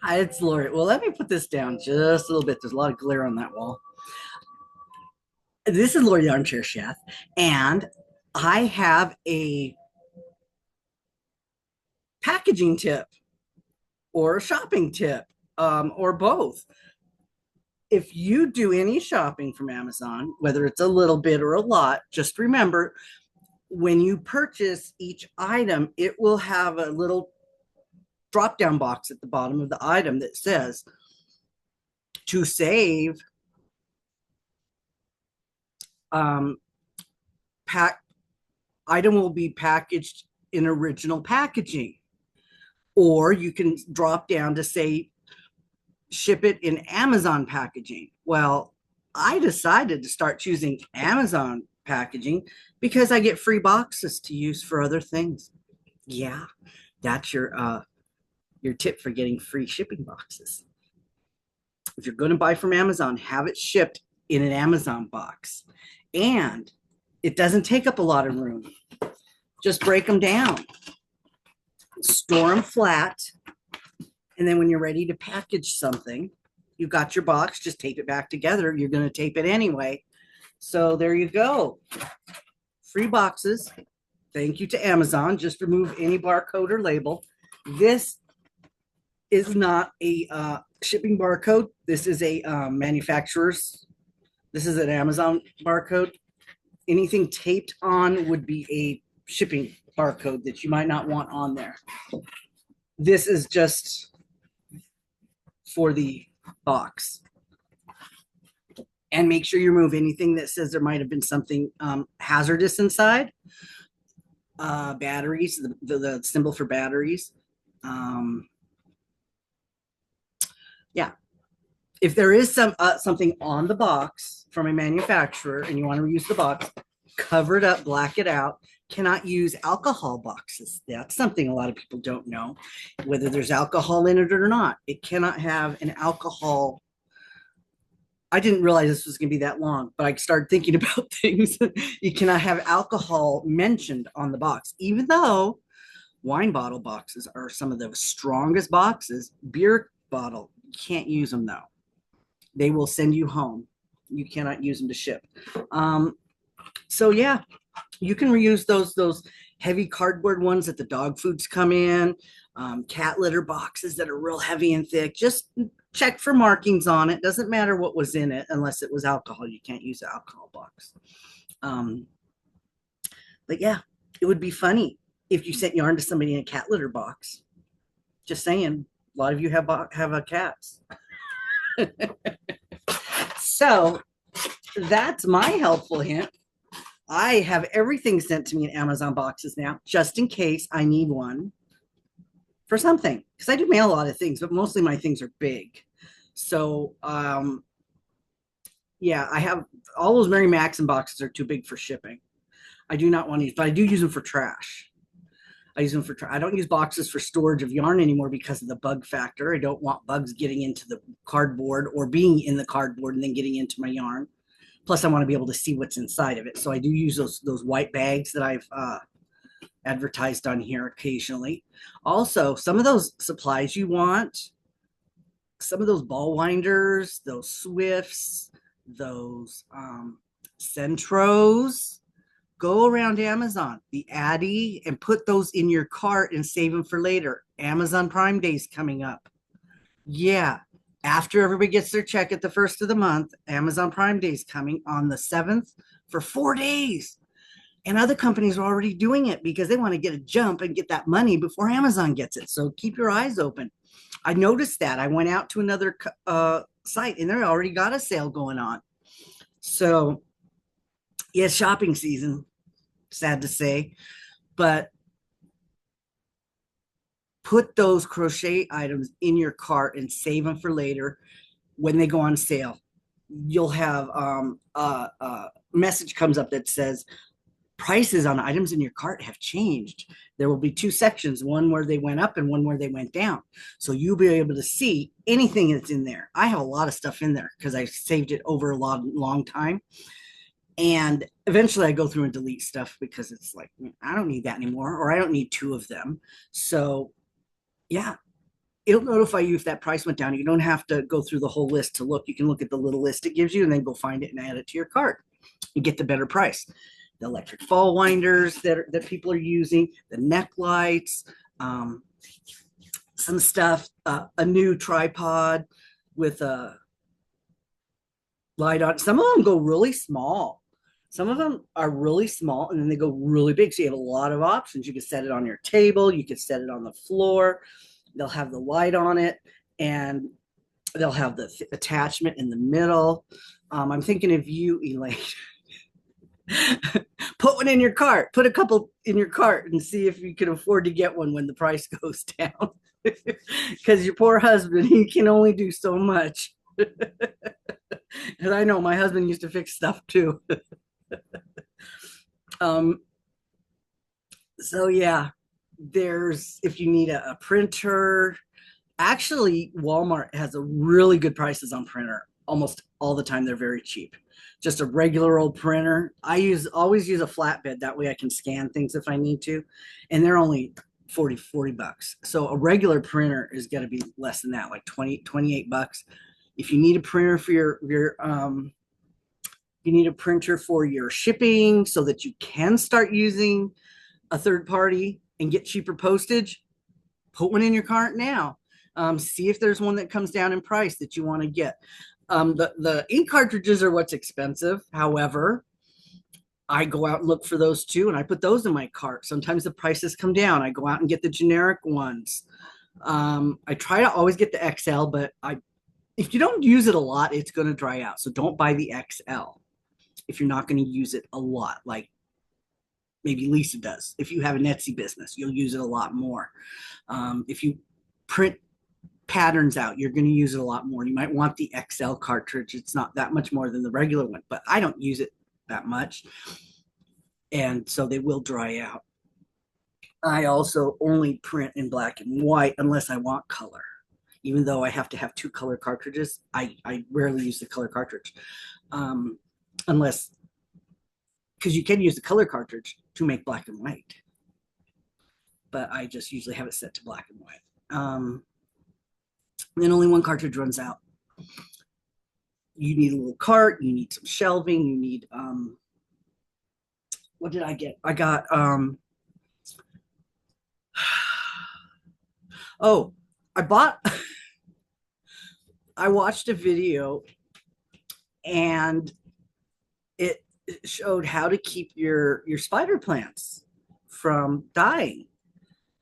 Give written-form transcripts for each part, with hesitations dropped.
Hi, it's Lori. Well, let me put this down just a little bit. There's a lot of glare on that wall. This is Lori, the armchair chef, and I have a packaging tip or a shopping tip, or both. If you do any shopping from Amazon, whether it's a little bit or a lot, just remember when you purchase each item, it will have a little drop down box at the bottom of the item that says to save um, pack item will be packaged in original packaging. Or you can drop down to say ship it in Amazon packaging. Well, I decided to start choosing Amazon packaging because I get free boxes to use for other things. Yeah, that's your tip for getting free shipping boxes. If you're going to buy from Amazon, have it shipped in an Amazon box. And it doesn't take up a lot of room. Just break them down, store them flat, and then when you're ready to package something, you got your box, just tape it back together. You're going to tape it anyway. So there you go. Free boxes. Thank you to Amazon. Just remove any barcode or label. This is not a shipping barcode. This is a manufacturer's. This is an Amazon barcode. Anything taped on would be a shipping barcode that you might not want on there. This is just for the box. And make sure you remove anything that says there might have been something hazardous inside. Batteries, the symbol for batteries. Yeah. If there is something on the box from a manufacturer and you want to reuse the box, cover it up, black it out. Cannot use alcohol boxes. That's something a lot of people don't know, whether there's alcohol in it or not. It cannot have an alcohol. I didn't realize this was going to be that long, but I started thinking about things. You cannot have alcohol mentioned on the box, even though wine bottle boxes are some of the strongest boxes. Beer bottle, you can't use them though. They will send you home. You cannot use them to ship. So yeah, you can reuse those heavy cardboard ones that the dog foods come in, cat litter boxes that are real heavy and thick. Just check for markings on it. Doesn't matter what was in it unless it was alcohol. You can't use an alcohol box. But yeah, it would be funny if you sent yarn to somebody in a cat litter box. Just saying, a lot of you have cats. So that's my helpful hint. I have everything sent to me in Amazon boxes now, just in case I need one for something. Because I do mail a lot of things, but mostly my things are big. So yeah, I have all those Mary Maxon boxes are too big for shipping. I do not want to use, but I do use them for trash. I use them for I don't use boxes for storage of yarn anymore because of the bug factor. I don't want bugs getting into the cardboard or being in the cardboard and then getting into my yarn. Plus, I want to be able to see what's inside of it. So I do use those white bags that I've advertised on here occasionally. Also, some of those supplies you want, some of those ball winders, those Swifts, those Centros, go around Amazon, the Addy, and put those in your cart and save them for later. Amazon Prime Day is coming up. Yeah. After everybody gets their check at the first of the month, Amazon Prime Day is coming on the 7th for 4 days. And other companies are already doing it because they want to get a jump and get that money before Amazon gets it. So keep your eyes open. I noticed that. I went out to another site and they already got a sale going on. So, yeah, shopping season, sad to say, but put those crochet items in your cart and save them for later when they go on sale. You'll have a message comes up that says prices on items in your cart have changed. There will be two sections, one where they went up and one where they went down. So you'll be able to see anything that's in there. I have a lot of stuff in there because I saved it over a long time. And eventually I go through and delete stuff because it's like, I don't need that anymore, or I don't need two of them. So yeah, it'll notify you if that price went down. You don't have to go through the whole list to look. You can look at the little list it gives you and then go find it and add it to your cart and get the better price. The electric fall winders that people are using, the neck lights, some stuff, a new tripod with a light on. Some of them go really small. Some of them are really small and then they go really big. So you have a lot of options. You can set it on your table, you can set it on the floor. They'll have the light on it and they'll have the attachment in the middle. I'm thinking of you, Elaine. Put one in your cart, put a couple in your cart and see if you can afford to get one when the price goes down. Because your poor husband, he can only do so much. And I know my husband used to fix stuff too. um, so yeah, there's, if you need a printer, actually Walmart has a really good prices on printer. Almost all the time they're very cheap. Just a regular old printer. I always use a flatbed. That way I can scan things if I need to. And they're only 40 bucks. So a regular printer is going to be less than that, like 28 bucks. If you need a printer for you need a printer for your shipping so that you can start using a third party and get cheaper postage, put one in your cart now. See if there's one that comes down in price that you want to get. The ink cartridges are what's expensive. However, I go out and look for those too, and I put those in my cart. Sometimes the prices come down. I go out and get the generic ones. I try to always get the XL, but if you don't use it a lot, it's going to dry out. So don't buy the XL if you're not going to use it a lot, like maybe Lisa does. If you have an Etsy business, you'll use it a lot more. If you print patterns out, you're going to use it a lot more. You might want the XL cartridge. It's not that much more than the regular one, but I don't use it that much. And so they will dry out. I also only print in black and white unless I want color. Even though I have to have two color cartridges, I rarely use the color cartridge. Unless, because you can use the color cartridge to make black and white. But I just usually have it set to black and white. Then only one cartridge runs out. You need a little cart, you need some shelving, you need, what did I get? I got, oh, I watched a video and it showed how to keep your spider plants from dying.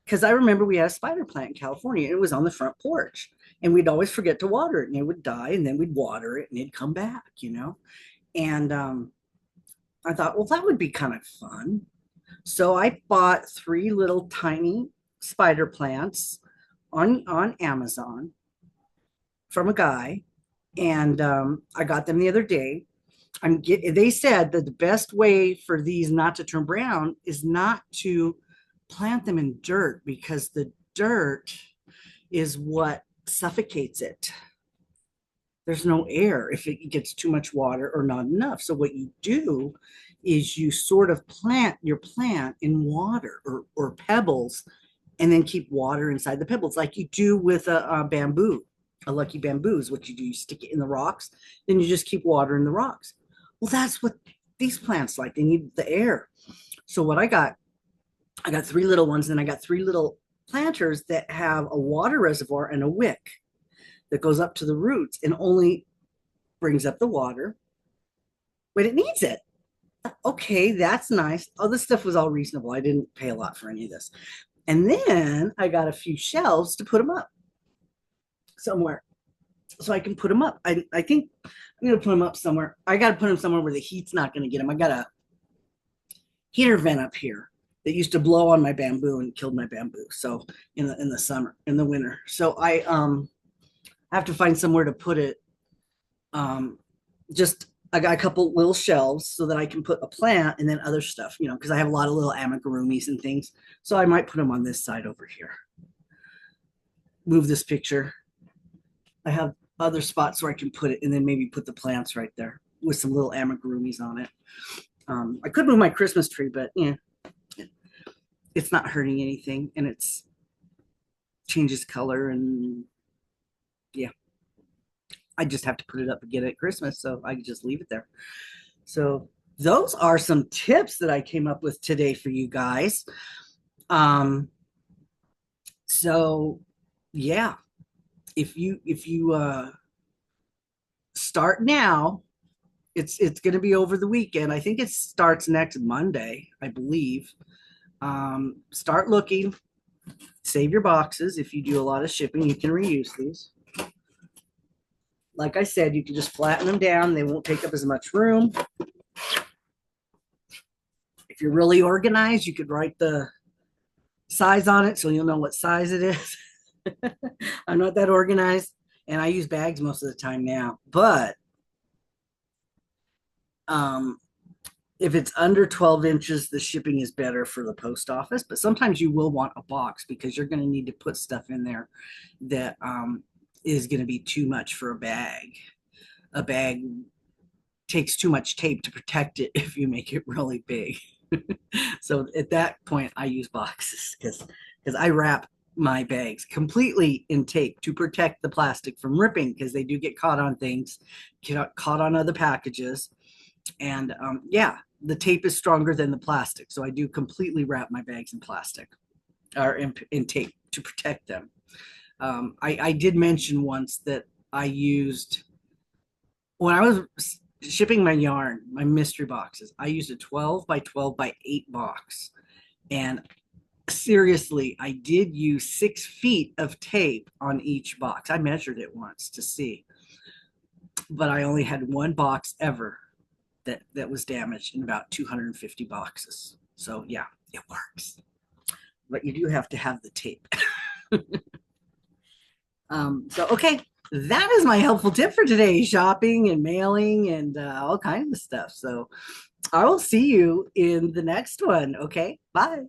Because I remember we had a spider plant in California and it was on the front porch and we'd always forget to water it and it would die and then we'd water it and it'd come back, And I thought, well, that would be kind of fun. So I bought 3 little tiny spider plants on Amazon from a guy, and I got them the other day. They said that the best way for these not to turn brown is not to plant them in dirt because the dirt is what suffocates it. There's no air if it gets too much water or not enough. So what you do is you sort of plant your plant in water or pebbles and then keep water inside the pebbles like you do with a bamboo. A lucky bamboo is what you do. You stick it in the rocks, then you just keep water in the rocks. Well, that's what these plants like. They need the air. So what I got 3 little ones, and I got 3 little planters that have a water reservoir and a wick that goes up to the roots and only brings up the water when it needs it. Okay, that's nice. Oh, this stuff was all reasonable. I didn't pay a lot for any of this. And then I got a few shelves to put them up somewhere so I can put them up. I think I'm going to put them up somewhere. I got to put them somewhere where the heat's not going to get them. I got a heater vent up here that used to blow on my bamboo and killed my bamboo. So in the summer, in the winter. So I have to find somewhere to put it. I got a couple little shelves so that I can put a plant and then other stuff, because I have a lot of little amigurumis and things. So I might put them on this side over here. Move this picture. I have other spots where I can put it and then maybe put the plants right there with some little amigurumis on it. I could move my Christmas tree, but yeah, it's not hurting anything. And changes color, and yeah, I just have to put it up again at Christmas, so I can just leave it there. So those are some tips that I came up with today for you guys. Um, so yeah, if you start now, it's going to be over the weekend. I think it starts next Monday, I believe. Start looking, save your boxes. If you do a lot of shipping, you can reuse these. Like I said, you can just flatten them down. They won't take up as much room. If you're really organized, you could write the size on it so you'll know what size it is. I'm not that organized, and I use bags most of the time now. But um, if it's under 12 inches, the shipping is better for the post office. But sometimes you will want a box because you're going to need to put stuff in there that is going to be too much for a bag. A bag takes too much tape to protect it if you make it really big. So at that point, I use boxes because I wrap my bags completely in tape to protect the plastic from ripping, because they do get caught on things, get caught on other packages. And yeah, the tape is stronger than the plastic. So I do completely wrap my bags in plastic or in tape to protect them. I did mention once that I used, when I was shipping my yarn, my mystery boxes, I used a 12 by 12 by 8 box. And seriously, I did use 6 feet of tape on each box. I measured it once to see, but I only had one box ever that was damaged in about 250 boxes. So yeah, it works, but you do have to have the tape. So okay, that is my helpful tip for today: shopping and mailing and all kinds of stuff. So I will see you in the next one. Okay, bye.